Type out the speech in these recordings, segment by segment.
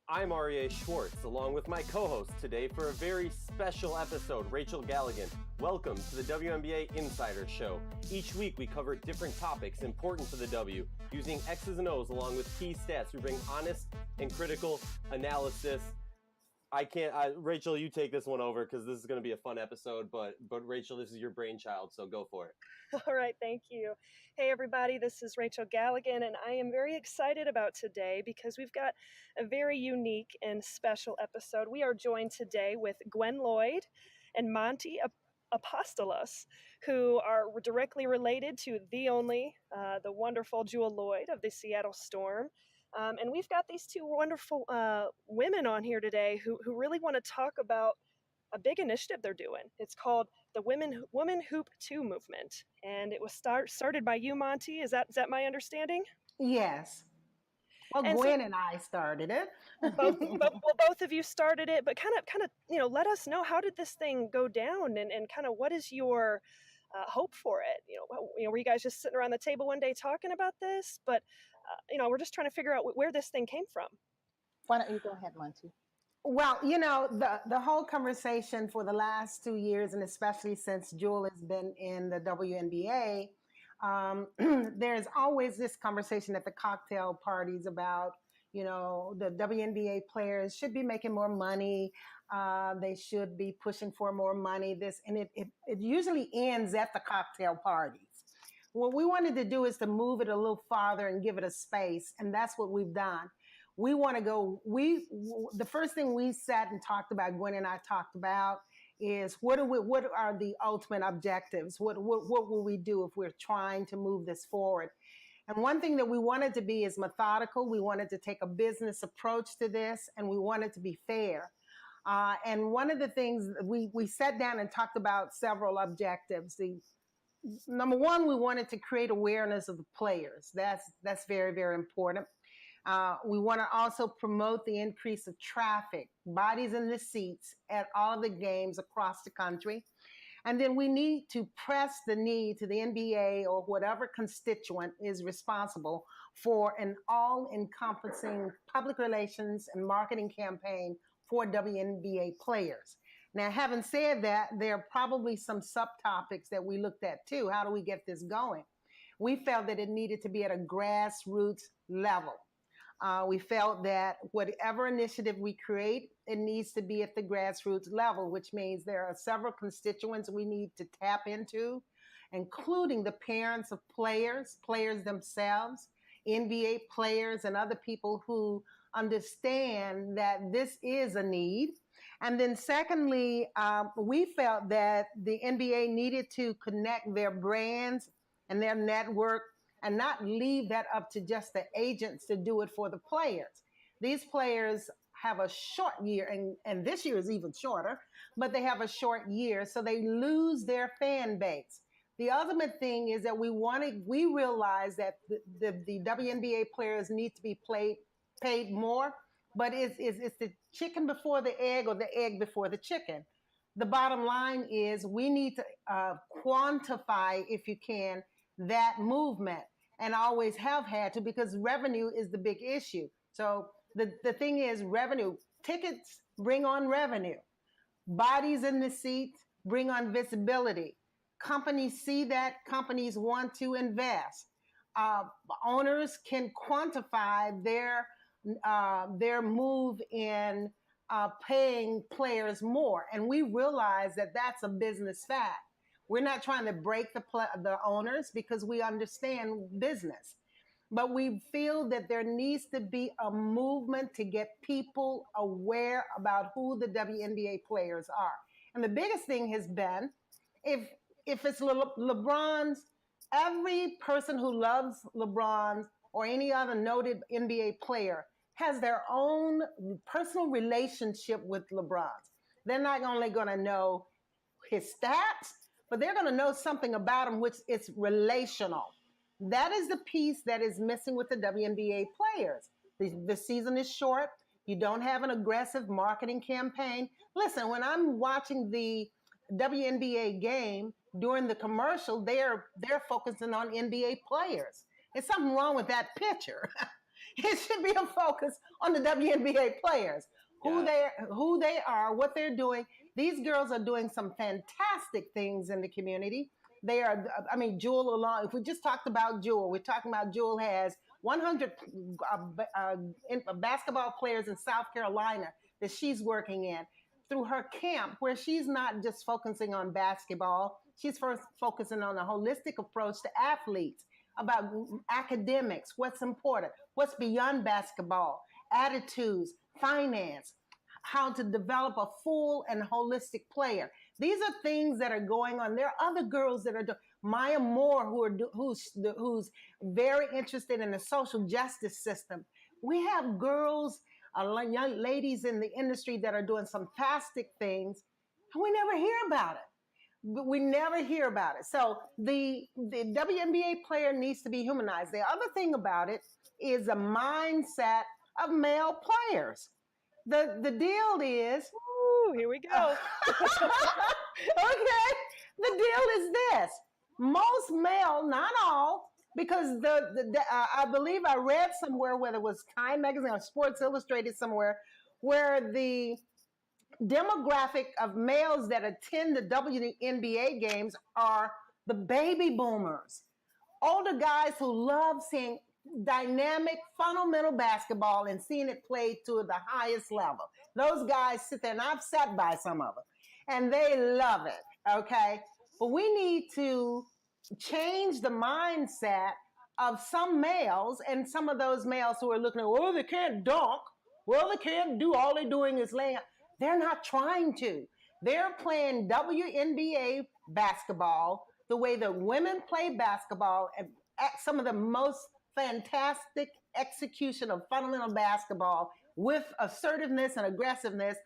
I'm R.A. Schwartz, along with my co-host today for a very special episode, Rachel Galligan. Welcome to the WNBA Insider Show. Each week we cover different topics important to the W, using X's and O's along with key stats. We bring honest and critical analysis. Rachel, you take this one over because this is going to be a fun episode, but Rachel, this is your brainchild, so go for it. All right, thank you. Hey everybody, this is Rachel Galligan, and I am very excited about today because we've got a very unique and special episode. We are joined today with Loyd and Montie Apostolos, who are directly related to the wonderful Jules Loyd of the Seattle Storm. And we've got these two wonderful women on here today who really want to talk about a big initiative they're doing. It's called the Women Hoop 2 movement. And it was started by you, Montie. Is that my understanding? Yes. Well, Gwen and I started it. both of you started it, but kind of, let us know, how did this thing go down and kind of what is your hope for it? Were you guys just sitting around the table one day talking about this? But, we're just trying to figure out where this thing came from. Why don't you go ahead, Montie? Well, the whole conversation for the last 2 years, and especially since Jules has been in the WNBA, there's always this conversation at the cocktail parties about, the WNBA players should be making more money. They should be pushing for more money. It usually ends at the cocktail parties. What we wanted to do is to move it a little farther and give it a space. And that's what we've done. We want to go, the first thing we sat and talked about, Gwen and I talked about, is what are the ultimate objectives? What will we do if we're trying to move this forward? And one thing that we wanted to be is methodical. We wanted to take a business approach to this, and we wanted to be fair. And one of the things we sat down and talked about several objectives. Number one, we wanted to create awareness of the players. That's very, very important. We want to also promote the increase of traffic, bodies in the seats at all of the games across the country. And then we need to press the need to the NBA or whatever constituent is responsible for an all-encompassing public relations and marketing campaign for WNBA players. Now, having said that, there are probably some subtopics that we looked at too. How do we get this going? We felt that it needed to be at a grassroots level. We felt that whatever initiative we create, it needs to be at the grassroots level, which means there are several constituents we need to tap into, including the parents of players themselves, NBA players, and other people who understand that this is a need. And then secondly, we felt that the NBA needed to connect their brands and their network and not leave that up to just the agents to do it for the players. These players have a short year, and this year is even shorter, but they have a short year, so they lose their fan base. The ultimate thing is that we realize that the WNBA players need to be paid more, but it's the chicken before the egg or the egg before the chicken. The bottom line is we need to quantify, if you can, that movement, and always have had to, because revenue is the big issue. So the thing is revenue. Tickets bring on revenue. Bodies in the seats bring on visibility. Companies see that. Companies want to invest. Owners can quantify their move in paying players more. And we realize that that's a business fact. We're not trying to break the owners because we understand business. But we feel that there needs to be a movement to get people aware about who the WNBA players are. And the biggest thing has been, if it's LeBron's, every person who loves LeBron or any other noted NBA player has their own personal relationship with LeBron. They're not only going to know his stats, but they're going to know something about him, which is relational. That is the piece that is missing with the WNBA players. The season is short. You don't have an aggressive marketing campaign. Listen, when I'm watching the WNBA game during the commercial, they're focusing on NBA players. There's something wrong with that picture. It should be a focus on the WNBA players, Yeah. who they are, what they're doing. These girls are doing some fantastic things in the community. They are, I mean, Jewel alone. If we just talked about Jewel, we're talking about Jewel has 100 basketball players in South Carolina that she's working in through her camp, where she's not just focusing on basketball. She's first focusing on a holistic approach to athletes about academics, what's important, what's beyond basketball, attitudes, finance, how to develop a full and holistic player. These are things that are going on. There are other girls that are doing. Maya Moore, who's very interested in the social justice system. We have girls, young ladies in the industry that are doing some fantastic things, and we never hear about it. We never hear about it. So the WNBA player needs to be humanized. The other thing about it is the mindset of male players. The deal is, Ooh, here we go. okay, the deal is this: most male, not all, because I believe I read somewhere, whether it was Time Magazine or Sports Illustrated somewhere, where the demographic of males that attend the WNBA games are the baby boomers, older guys who love seeing dynamic, fundamental basketball and seeing it played to the highest level. Those guys sit there, and I've sat by some of them, and they love it, okay? But we need to change the mindset of some males, and some of those males who are looking at, well, they can't dunk, well, they can't do, all they're doing is laying out. They're not trying to. They're playing WNBA basketball the way the women play basketball, and some of the most fantastic execution of fundamental basketball with assertiveness and aggressiveness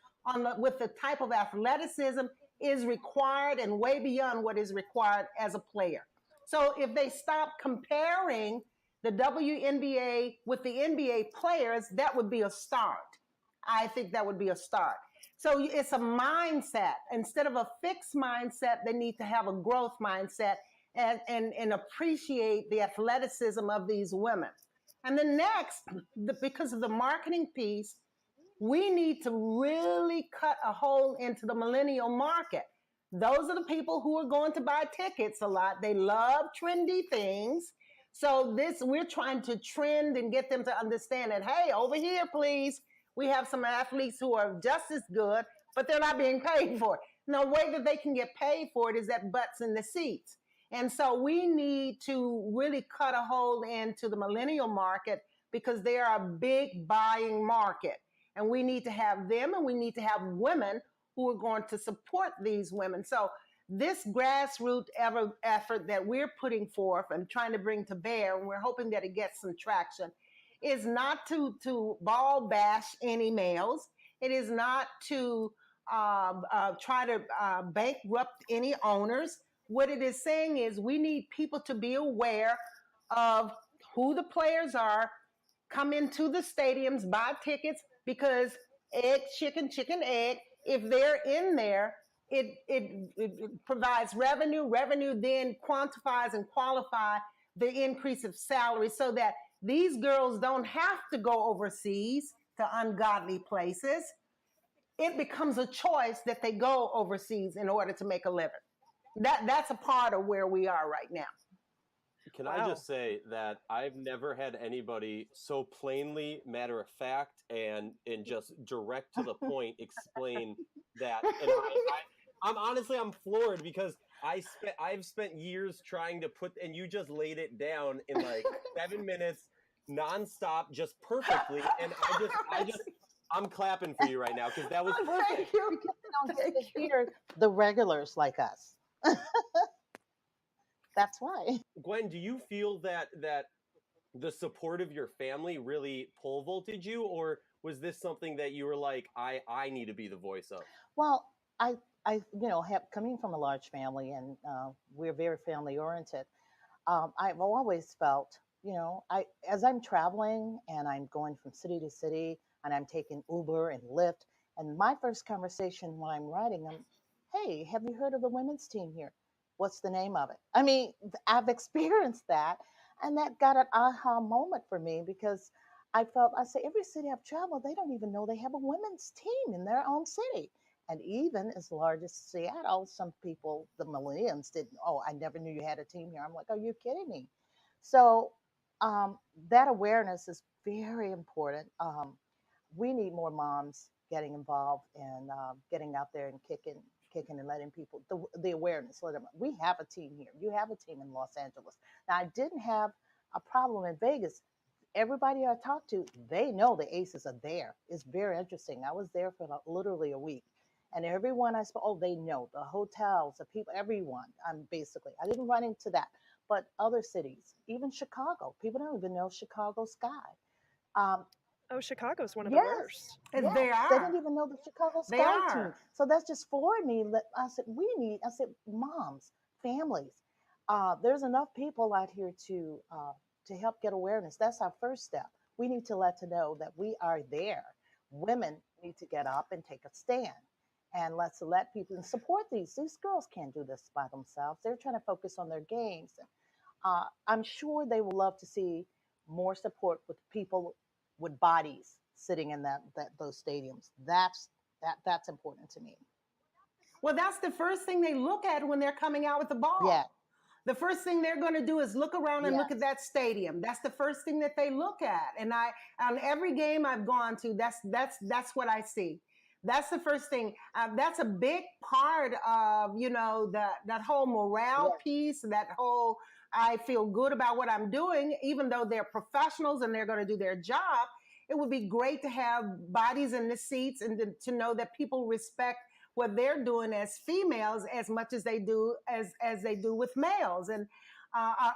with the type of athleticism is required and way beyond what is required as a player. So if they stop comparing the WNBA with the NBA players, that would be a start. I think that would be a start. So it's a mindset. Instead of a fixed mindset, they need to have a growth mindset and appreciate the athleticism of these women. And then next, because of the marketing piece, we need to really cut a hole into the millennial market. Those are the people who are going to buy tickets a lot. They love trendy things. So we're trying to trend and get them to understand that, hey, over here, please, we have some athletes who are just as good, but they're not being paid for it. No way that they can get paid for it is at butts in the seats. And so we need to really cut a hole into the millennial market, because they are a big buying market. And we need to have them, and we need to have women who are going to support these women. So this grassroots effort that we're putting forth and trying to bring to bear, and we're hoping that it gets some traction, is not to ball bash any males. It is not to try to bankrupt any owners. What it is saying is we need people to be aware of who the players are, come into the stadiums, buy tickets, because egg, chicken, egg, if they're in there, it provides revenue. Revenue then quantifies and qualify the increase of salary, so that these girls don't have to go overseas to ungodly places. It becomes a choice that they go overseas in order to make a living. That's a part of where we are right now. Can I just say that I've never had anybody so plainly matter of fact and just direct to the point explain that. And I'm honestly, I'm floored, because I've spent years trying to put, and you just laid it down in like 7 minutes nonstop, just perfectly. And I'm clapping for you right now, because that was perfect. Thank you. Because they don't get to hear the regulars like us. That's why. Gwen, do you feel that the support of your family really pole vaulted you, or was this something that you were like, I need to be the voice of? Well, I have coming from a large family, and we're very family oriented. I've always felt, as I'm traveling and I'm going from city to city, and I'm taking Uber and Lyft, and my first conversation when I'm riding, hey, have you heard of the women's team here? What's the name of it? I mean, I've experienced that, and that got an aha moment for me, because I felt, I say, every city I've traveled, they don't even know they have a women's team in their own city. And even as large as Seattle, some people, the millennials, didn't, oh, I never knew you had a team here. I'm like, are you kidding me? So that awareness is very important. We need more moms getting involved and getting out there and kicking and letting people, the awareness, let them, we have a team here. You have a team in Los Angeles. Now, I didn't have a problem in Vegas. Everybody I talked to, they know the aces are there. It's very interesting. I was there for literally a week. And everyone I spoke, oh, they know the hotels, the people, everyone. I'm basically, I didn't run into that. But other cities, even Chicago, people don't even know Chicago Sky. Oh, Chicago's one of the Yes, worst. And yes, they they are. didn't even know the Chicago They Sky team. are. So that's just floored me. I said, I said, moms, families, there's enough people out here to help get awareness. That's our first step. We need to let to know that we are there. Women need to get up and take a stand. And let's let people and support these. These girls can't do this by themselves. They're trying to focus on their games. I'm sure they will love to see more support with people with bodies sitting in those stadiums. That's important to me. Well, that's the first thing they look at when they're coming out with the ball. Yeah. The first thing they're going to do is look around and look Yes. at that stadium. That's the first thing that they look at. And on every game I've gone to, that's what I see. That's the first thing. That's a big part of, that whole morale Yes. piece, that whole, I feel good about what I'm doing, even though they're professionals and they're going to do their job. It would be great to have bodies in the seats and to know that people respect what they're doing as females as much as they do as they do with males. And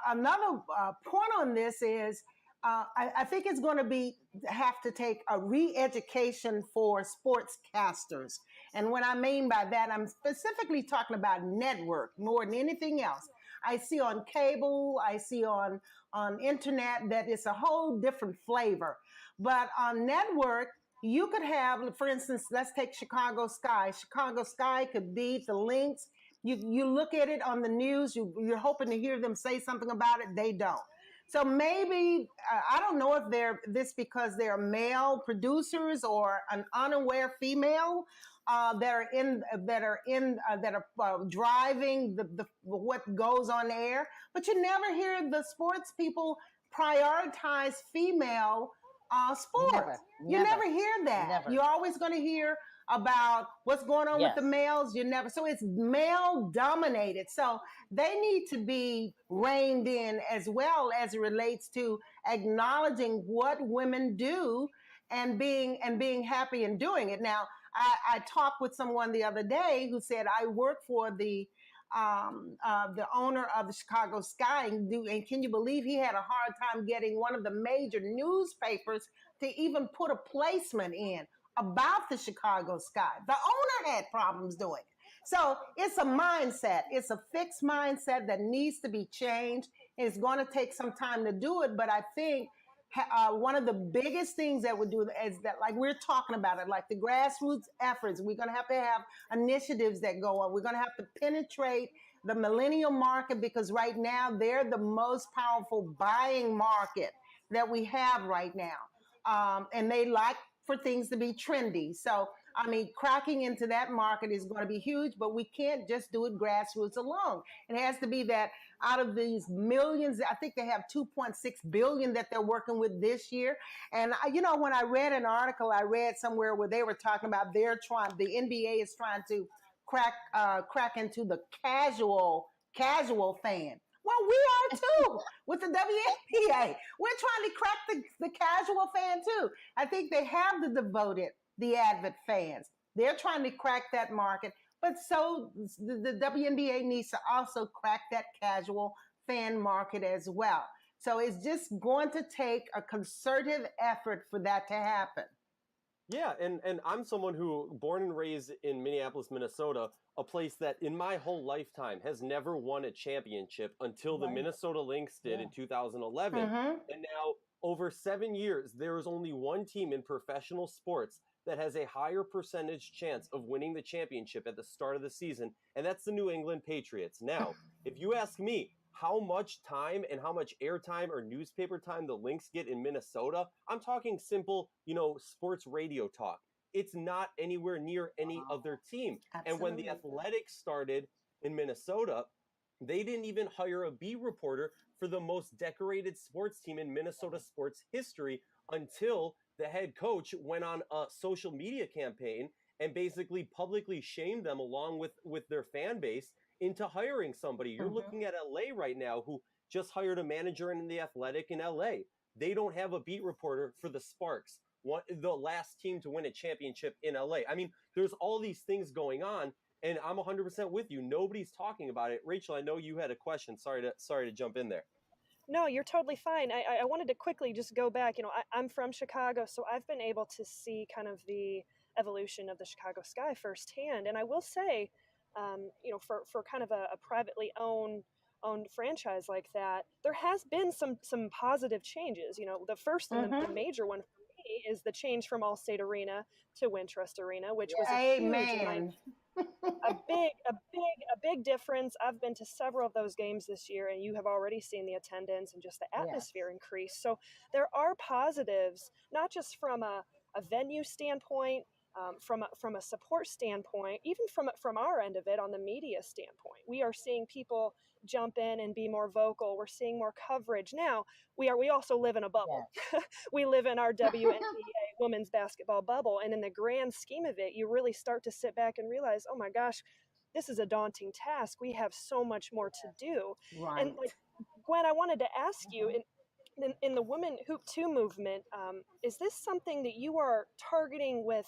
another point on this is I think it's going to have to take a re-education for sportscasters. And what I mean by that, I'm specifically talking about network more than anything else. I see on cable, I see on internet that it's a whole different flavor. But on network, you could have, for instance, let's take Chicago Sky. Chicago Sky could beat the Lynx. You look at it on the news, you're hoping to hear them say something about it. They don't. So maybe, I don't know if because they're male producers or an unaware female that are driving the what goes on air. But you never hear the sports people prioritize female sports. You never hear that. Never. You're always going to hear about what's going on with the males. So it's male dominated. So they need to be reined in as well as it relates to acknowledging what women do and being happy in doing it. Now, I talked with someone the other day who said, I work for the owner of the Chicago Sky, and can you believe he had a hard time getting one of the major newspapers to even put a placement in about the Chicago Sky? The owner had problems doing it. So it's a mindset. It's a fixed mindset that needs to be changed. It's going to take some time to do it, but I think one of the biggest things that would do is that, like we're talking about it, like the grassroots efforts, we're going to have initiatives that go on. We're going to have to penetrate the millennial market because right now they're the most powerful buying market that we have right now. And they like for things to be trendy. So, I mean, cracking into that market is going to be huge, but we can't just do it grassroots alone. It has to be that out of these millions, I think they have 2.6 billion that they're working with this year. And, when I read an article, I read somewhere where they were talking about the NBA is trying to crack into the casual fan. Well, we are too with the WNBA. We're trying to crack the casual fan too. I think they have the avid fans. They're trying to crack that market. But so the WNBA needs to also crack that casual fan market as well. So it's just going to take a concerted effort for that to happen. Yeah, and I'm someone who, born and raised in Minneapolis, Minnesota, a place that in my whole lifetime has never won a championship until the Minnesota Lynx did in 2011. Mm-hmm. And now, over 7 years, there is only one team in professional sports that has a higher percentage chance of winning the championship at the start of the season, and that's the New England Patriots. Now, if you ask me, how much time and how much airtime or newspaper time the Lynx get in Minnesota, I'm talking simple, sports radio talk. It's not anywhere near any other team. Absolutely. And when the Athletics started in Minnesota, they didn't even hire a beat reporter for the most decorated sports team in Minnesota sports history until the head coach went on a social media campaign and basically publicly shamed them along with their fan base into hiring somebody. You're looking at LA right now, who just hired a manager in the Athletic in LA. They don't have a beat reporter for the Sparks, the last team to win a championship in LA. I mean, there's all these things going on, and I'm 100% with you. Nobody's talking about it. Rachel, I know you had a question. Sorry to jump in there. No, you're totally fine. I wanted to quickly just go back. I'm from Chicago, so I've been able to see kind of the evolution of the Chicago Sky firsthand. And I will say, for kind of a privately owned franchise like that, there has been some positive changes. The first and the major one for me is the change from Allstate Arena to Wintrust Arena, which was a huge, a big difference. I've been to several of those games this year, and you have already seen the attendance and just the atmosphere increase. So there are positives, not just from a venue standpoint, from a support standpoint, even from our end of it on the media standpoint. We are seeing people jump in and be more vocal. We're seeing more coverage. Now, we also live in a bubble. Yes. We live in our WNBA women's basketball bubble. And in the grand scheme of it, you really start to sit back and realize, oh my gosh, this is a daunting task. We have so much more to do. Right. And Gwen, I wanted to ask you, in the Women Hoop 2 movement, is this something that you are targeting with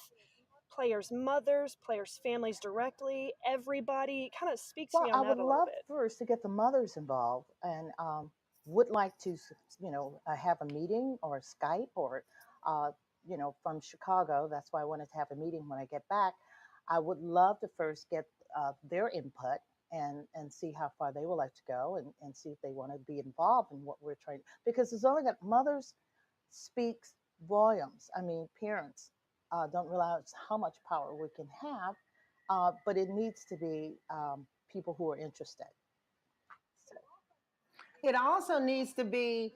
players' mothers, players' families directly, everybody? Kind of speaks to me on that a little bit. I would love first to get the mothers involved, and would like to, have a meeting or Skype or, from Chicago. That's why I wanted to have a meeting when I get back. I would love to first get their input and see how far they would like to go and see if they want to be involved in what we're trying, because it's only that mothers speaks volumes. I mean, parents don't realize how much power we can have, but it needs to be people who are interested. It also needs to be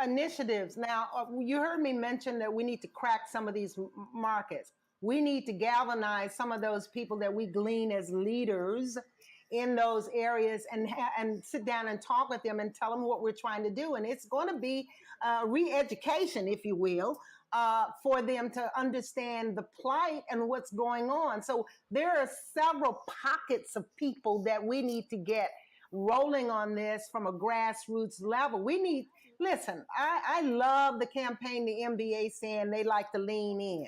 initiatives. Now, you heard me mention that we need to crack some of these markets. We need to galvanize some of those people that we glean as leaders in those areas and sit down and talk with them and tell them what we're trying to do. And it's going to be re-education, if you will, for them to understand the plight and what's going on. So there are several pockets of people that we need to get rolling on this from a grassroots level. Listen, I love the campaign, the NBA saying they like to lean in.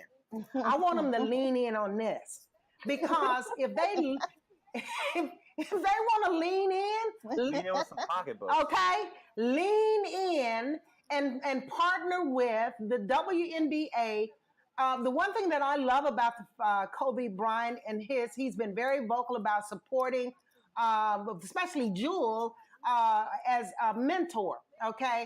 I want them to lean in on this, because if they want to lean in with some pocketbooks. Okay, lean in and partner with the WNBA. The one thing that I love about Kobe Bryant and he's been very vocal about supporting, especially Jules, as a mentor. Okay,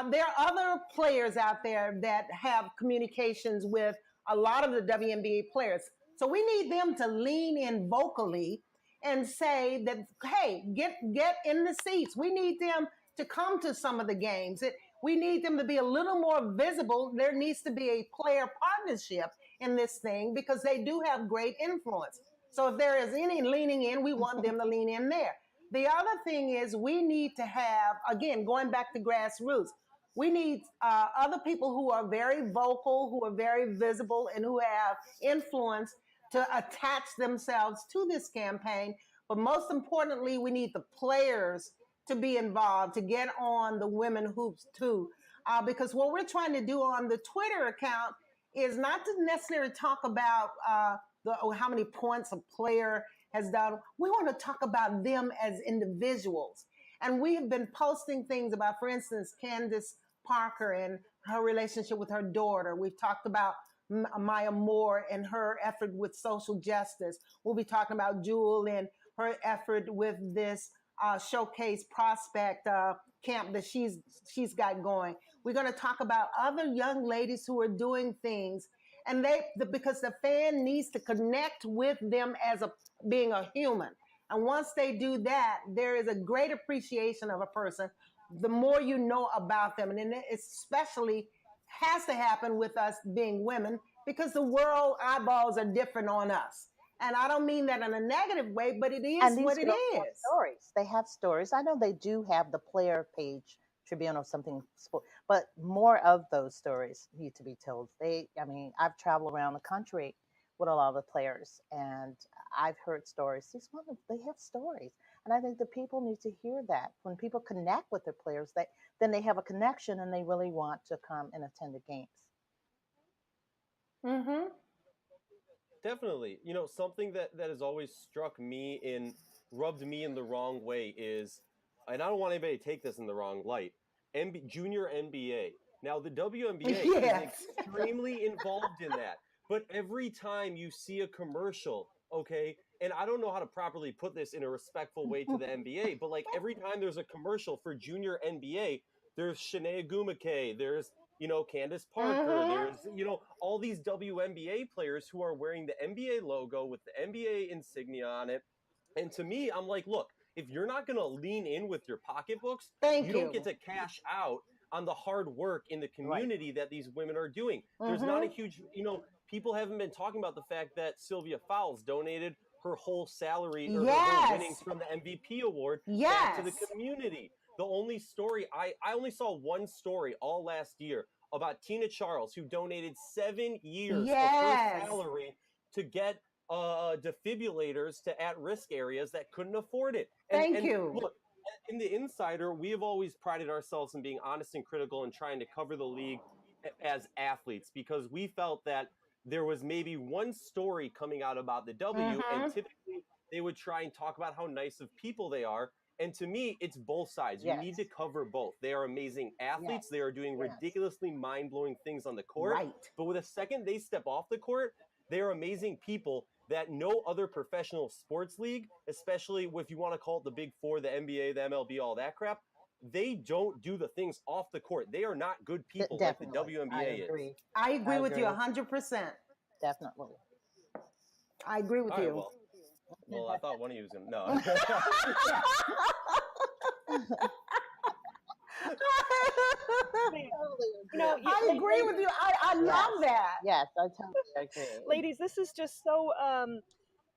there are other players out there that have communications with a lot of the WNBA players. So we need them to lean in vocally and say that, hey, get in the seats. We need them to come to some of the games. We need them to be a little more visible. There needs to be a player partnership in this thing, because they do have great influence. So if there is any leaning in, we want them to lean in there. The other thing is we need to have, again, going back to grassroots, we need other people who are very vocal, who are very visible, and who have influence to attach themselves to this campaign. But most importantly, we need the players to be involved, to get on the Women Hoops too. Because what we're trying to do on the Twitter account is not to necessarily talk about how many points a player has done. We want to talk about them as individuals. And we have been posting things about, for instance, Candace Parker and her relationship with her daughter. We've talked about Maya Moore and her effort with social justice. We'll be talking about Jules and her effort with this showcase prospect camp that she's got going. We're going to talk about other young ladies who are doing things, and because the fan needs to connect with them as being a human. And once they do that, there is a great appreciation of a person the more you know about them. And then it especially has to happen with us being women because the world eyeballs are different on us. And I don't mean that in a negative way, but it is And these what it girls have is. stories. They have stories. I know they do have the player page Tribune or something, but more of those stories need to be told. I mean, I've traveled around the country with a lot of the players, and I've heard stories. These women, they have stories, and I think the people need to hear that. When people connect with their players, then they have a connection, and they really want to come and attend the games. Mm-hmm. Definitely. Something that has always struck me rubbed me in the wrong way is, and I don't want anybody to take this in the wrong light, junior NBA. Now, the WNBA Yes. is extremely involved in that. But every time you see a commercial, okay, and I don't know how to properly put this in a respectful way to the NBA, but like every time there's a commercial for junior NBA, there's Shanae Gumake, there's Candace Parker, there's all these WNBA players who are wearing the NBA logo with the NBA insignia on it. And to me, I'm like, look, if you're not going to lean in with your pocketbooks, Thank you don't get to cash out on the hard work in the community that these women are doing. There's not a huge, people haven't been talking about the fact that Sylvia Fowles donated her whole salary or her whole winnings from the MVP award back to the community. The only story, I only saw one story all last year about Tina Charles, who donated 7 years of her salary to get defibrillators to at-risk areas that couldn't afford it. Thank you. Look, in the Insider, we have always prided ourselves in being honest and critical and trying to cover the league as athletes because we felt that there was maybe one story coming out about the W, and typically they would try and talk about how nice of people they are. And to me, it's both sides. You need to cover both. They are amazing athletes. They are doing ridiculously mind-blowing things on the court. But with the second they step off the court, they are amazing people that no other professional sports league, especially if you want to call it the Big Four, the NBA, the MLB, all that crap, they don't do the things off the court. They are not good people like the WNBA is. I agree with you 100%. Definitely. I agree with you. Well, I thought one of you was going to. No. I agree with you. I love that. Yes, I totally agree. Ladies, this is just so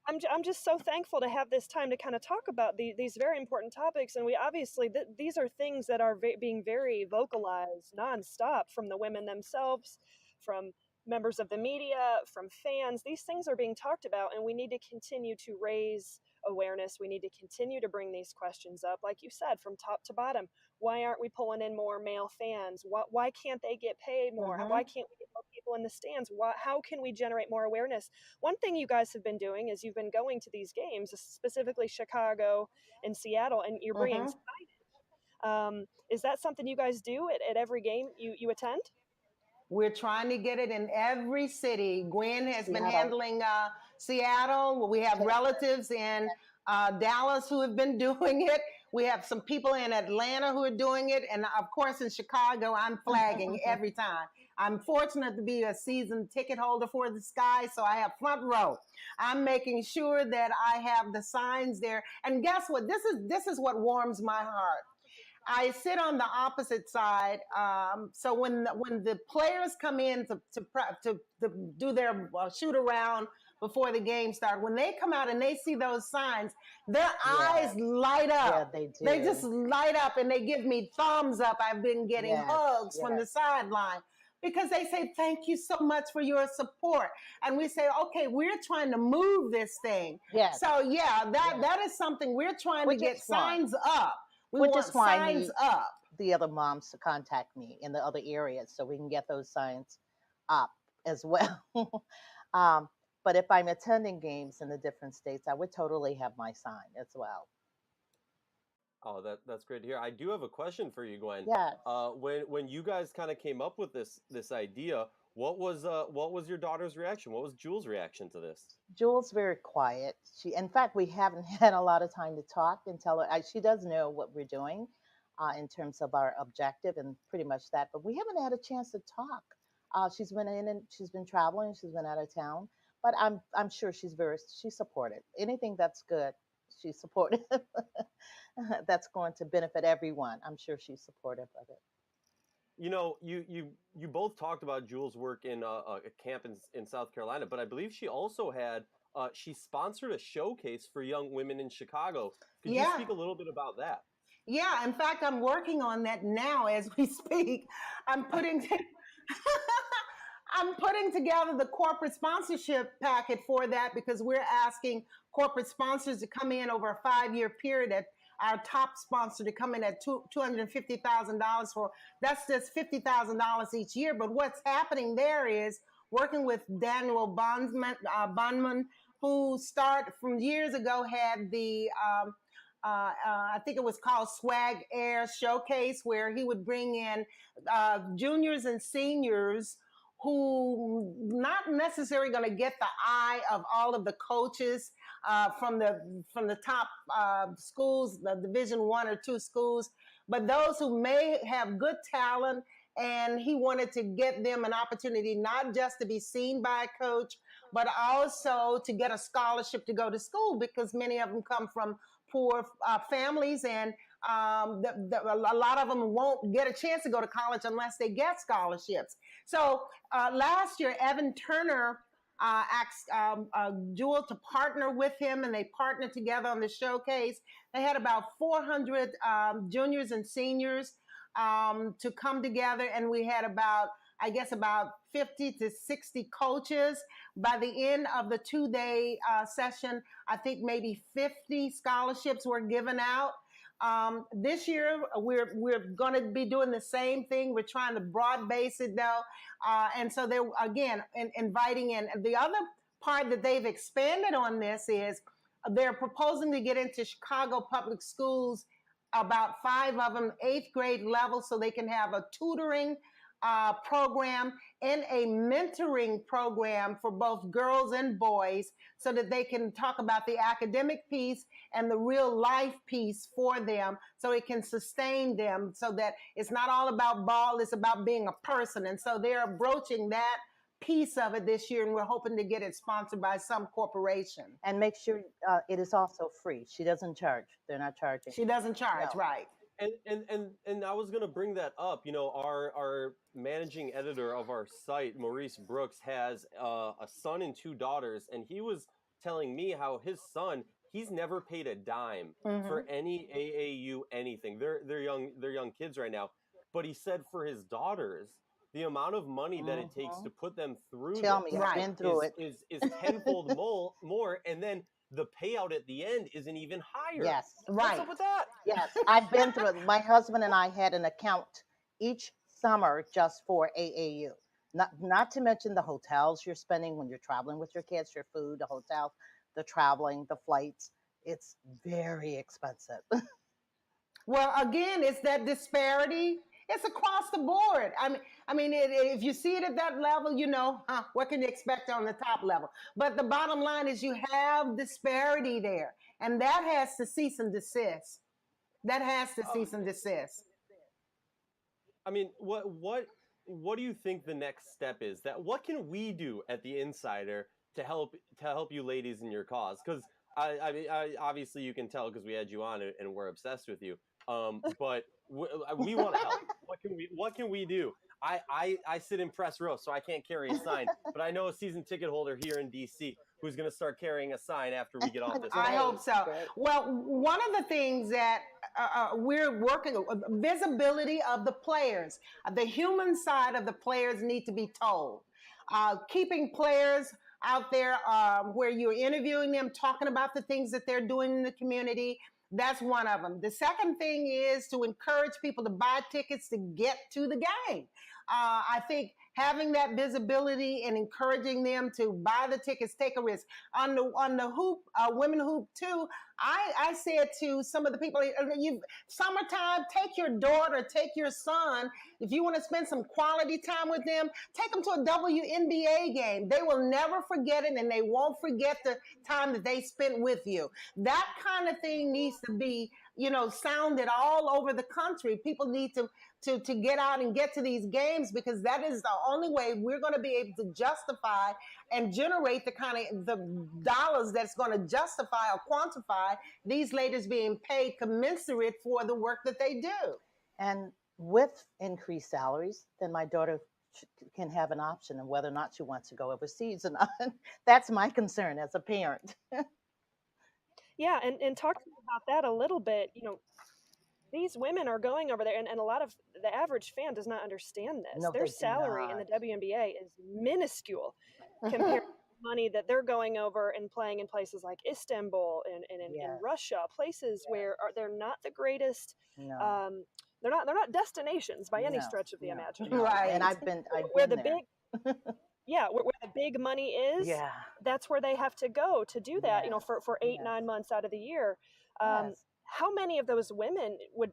I'm just so thankful to have this time to kind of talk about these very important topics. And we obviously, these are things that are being very vocalized nonstop from the women themselves, from members of the media, from fans. These things are being talked about, and we need to continue to raise awareness. We need to continue to bring these questions up, like you said, from top to bottom. Why aren't we pulling in more male fans? Why can't they get paid more? Why can't we get more people in the stands? How can we generate more awareness? One thing you guys have been doing is you've been going to these games, specifically Chicago and Seattle, and you're bringing signage. Is that something you guys do at every game you attend? We're trying to get it in every city. Gwen has been handling Seattle. We have relatives in Dallas who have been doing it. We have some people in Atlanta who are doing it. And of course, in Chicago, I'm flagging every time. I'm fortunate to be a season ticket holder for the Sky, so I have front row. I'm making sure that I have the signs there. And guess what? This is what warms my heart. I sit on the opposite side. So when the players come in to do their shoot around before the game starts, when they come out and they see those signs, their eyes light up. Yeah, they do. They just light up and they give me thumbs up. I've been getting hugs from the sideline because they say, thank you so much for your support. And we say, okay, we're trying to move this thing. Yes. So that is something we're trying to get signs up. We want signs up. The other moms to contact me in the other areas so we can get those signs up as well. But if I'm attending games in the different states, I would totally have my sign as well. Oh, that's great to hear. I do have a question for you, Gwen. Yes. When you guys kind of came up with this idea, what was your daughter's reaction? What was Jules' reaction to this? Jules very quiet. In fact, we haven't had a lot of time to talk and tell her. She does know what we're doing in terms of our objective and pretty much that, but we haven't had a chance to talk. She's been in and she's been traveling. She's been out of town, but I'm sure she's supportive. Anything that's good, she's supportive. That's going to benefit everyone. I'm sure she's supportive of it. You know, you both talked about Jules' work in a camp in South Carolina, but I believe she also had she sponsored a showcase for young women in Chicago. Could you speak a little bit about that? Yeah, in fact, I'm working on that now as we speak. I'm putting I'm putting together the corporate sponsorship packet for that, because we're asking corporate sponsors to come in over a 5-year period. At our top sponsor to come in at $250,000 for, that's just $50,000 each year. But what's happening there is working with Daniel Bondman, who from years ago had the I think it was called Swag Air Showcase, where he would bring in juniors and seniors who not necessarily going to get the eye of all of the coaches from the top schools, the Division 1 or 2 schools, but those who may have good talent. And he wanted to get them an opportunity not just to be seen by a coach, but also to get a scholarship to go to school, because many of them come from poor families, and a lot of them won't get a chance to go to college unless they get scholarships. So last year, Evan Turner asked Jewel to partner with him, and they partnered together on the showcase. They had about 400 juniors and seniors to come together, and we had about 50 to 60 coaches. By the end of the 2-day session, I think maybe 50 scholarships were given out. This year, we're going to be doing the same thing. We're trying to broad base it though. And so they're, again, inviting in. The other part that they've expanded on this is they're proposing to get into Chicago public schools, about 5 of them, 8th grade level, so they can have a tutoring program and a mentoring program for both girls and boys, so that they can talk about the academic piece and the real life piece for them, so it can sustain them, so that it's not all about ball, it's about being a person. And so they're broaching that piece of it this year, and we're hoping to get it sponsored by some corporation. And make sure it is also free. She doesn't charge. They're not charging. She doesn't charge, No. right. And I was going to bring that up. You know, our managing editor of our site, Maurice Brooks, has a son and 2 daughters, and he was telling me how his son, he's never paid a dime for any AAU anything. They're young kids right now, but he said for his daughters, the amount of money that it takes to put them through I've been through it. is tenfold more, and then the payout at the end isn't even higher. Yes. Right. What's up with that? Yes, I've been through it. My husband and I had an account each summer just for AAU. Not to mention the hotels you're spending when you're traveling with your kids, your food, the hotels, the traveling, the flights. It's very expensive. Well, again, it's that disparity. It's across the board. I mean, if you see it at that level, you know, what can you expect on the top level? But the bottom line is you have disparity there, and that has to cease and desist. That has to cease and desist. I mean, what do you think the next step is? What can we do at the Insider to help you ladies in your cause? Because I obviously you can tell because we had you on and we're obsessed with you. But we want to help. What can we do? I sit in press row, so I can't carry a sign, but I know a season ticket holder here in DC who's going to start carrying a sign after we get off this. I hope so. Well, one of the things that we're working on, visibility of the players, the human side of the players need to be told. Keeping players out there where you're interviewing them, talking about the things that they're doing in the community. That's one of them. The second thing is to encourage people to buy tickets to get to the game. I think having that visibility and encouraging them to buy the tickets, take a risk. On the hoop, women hoop too, I said to some of the people, summertime, take your daughter, take your son. If you want to spend some quality time with them, take them to a WNBA game. They will never forget it, and they won't forget the time that they spent with you. That kind of thing needs to be, sounded all over the country. People need to get out and get to these games, because that is the only way we're going to be able to justify and generate the kind of the dollars that's going to justify or quantify these ladies being paid commensurate for the work that they do. And with increased salaries, then my daughter can have an option of whether or not she wants to go overseas or not. That's my concern as a parent. Yeah, and talk to me about that a little bit. These women are going over there, and a lot of the average fan does not understand this. No, Their they do salary in the not. WNBA is minuscule compared to the money that they're going over and playing in places like Istanbul and in Yes. Russia, places where they're not the greatest. No. They're not destinations by any No, stretch of the no, imagination. no. Right. And I've been Where the there. big where the big money is, Yeah. that's where they have to go to do that. Yes. For 8-9 Yes. months out of the year. Yes. How many of those women would,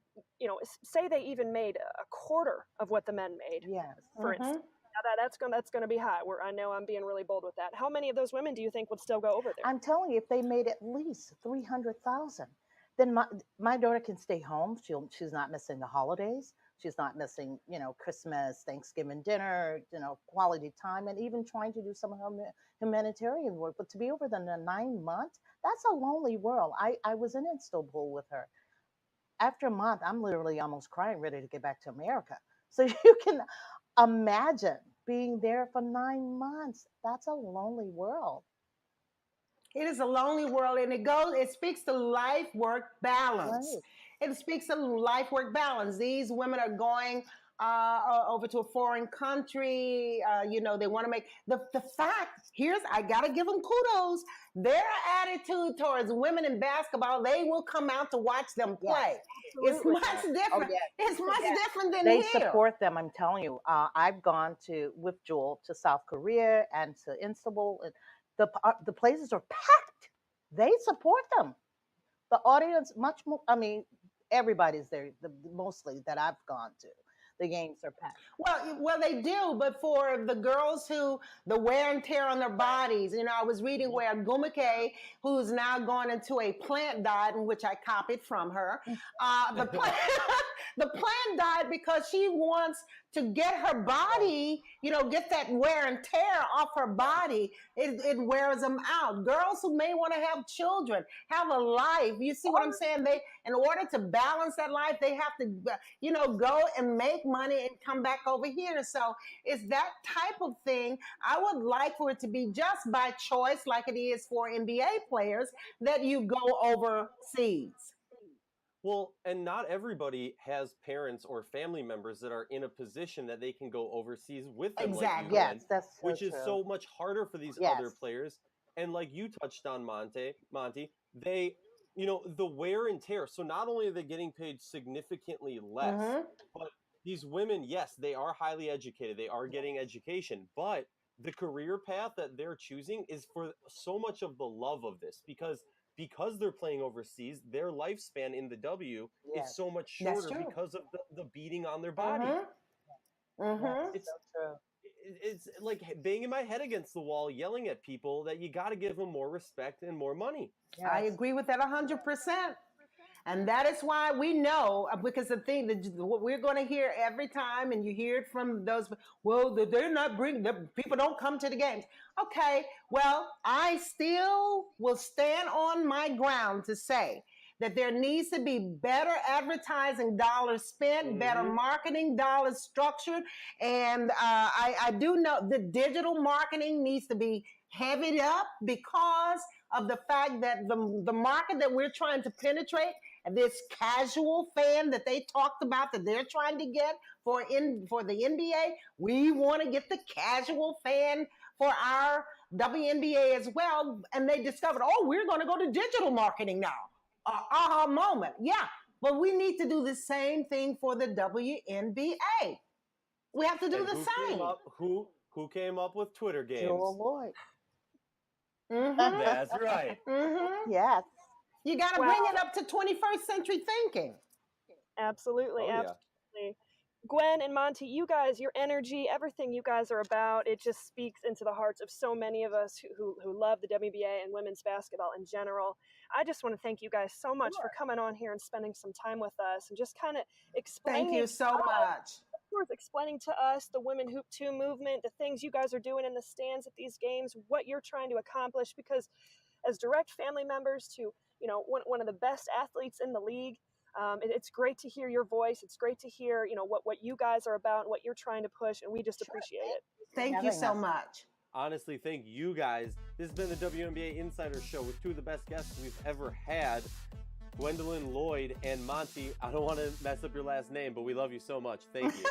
say they even made a quarter of what the men made, Yes. for instance? Now that's going to be high. I know I'm being really bold with that. How many of those women do you think would still go over there? I'm telling you, if they made at least 300,000, then my daughter can stay home. She's not missing the holidays. She's not missing, Christmas, Thanksgiving dinner, quality time, and even trying to do some of her humanitarian work. But to be over the 9 months, that's a lonely world. I was in Istanbul with her. After a month, I'm literally almost crying, ready to get back to America. So you can imagine being there for 9 months. That's a lonely world. It is a lonely world, and it speaks to life-work balance. Right. It speaks to life-work balance. These women are going over to a foreign country. They want to make the fact. I gotta give them kudos. Their attitude towards women in basketball, they will come out to watch them play. Yes, it's much different. It's much different than they here. support them. I'm telling you. I've gone with Jules to South Korea and to Istanbul, and the places are packed. They support them. The audience much more. I mean, everybody's there. Mostly that I've gone to. The games are packed. Well, they do, but for the girls the wear and tear on their bodies, I was reading where Gumake, who's now gone into a plant diet, in which I copied from her, the plant diet, because she wants to get her body, get that wear and tear off her body. It wears them out. Girls who may want to have children, have a life. You see what I'm saying? In order to balance that life, they have to, go and make money and come back over here. So it's that type of thing. I would like for it to be just by choice, like it is for NBA players, that you go overseas. Well, and not everybody has parents or family members that are in a position that they can go overseas with them. Exactly. Like That's so which is true. so much harder for these other players. And like you touched on, Montie, they, the wear and tear. So not only are they getting paid significantly less, but these women, yes, they are highly educated. They are getting education, but the career path that they're choosing is for so much of the love of this, because they're playing overseas, their lifespan in the W is so much shorter because of the beating on their body. It's so true. It's like banging my head against the wall, yelling at people that you got to give them more respect and more money. Yes. I agree with that 100%. And that is why we know, because the thing that what we're going to hear every time, and you hear it from those, they're not bringing, people don't come to the games. Okay, well, I still will stand on my ground to say that there needs to be better advertising dollars spent, better marketing dollars structured. And I do know the digital marketing needs to be heavied up, because of the fact that the market that we're trying to penetrate, this casual fan that they talked about that they're trying to get for the NBA, we want to get the casual fan for our WNBA as well. And they discovered, we're going to go to digital marketing now. Aha moment. Yeah, but we need to do the same thing for the WNBA. We have to do the same. Who came up with Twitter games? Loyd. That's right. Yes. You got to bring it up to 21st century thinking. Absolutely, absolutely. Gwen and Monty, you guys, your energy, everything you guys are about, it just speaks into the hearts of so many of us who love the WNBA and women's basketball in general. I just want to thank you guys so much for coming on here and spending some time with us and just kind of explaining. Thank you so much. Of course, explaining to us the Women Hoop 2 movement, the things you guys are doing in the stands at these games, what you're trying to accomplish, because as direct family members to, one of the best athletes in the league, it's great to hear your voice. It's great to hear, what you guys are about and what you're trying to push, and we just appreciate it. Thank you so much. Honestly, thank you guys. This has been the WNBA Insider Show with two of the best guests we've ever had, Gwendolyn, Loyd, and Monty. I don't want to mess up your last name, but we love you so much. Thank you.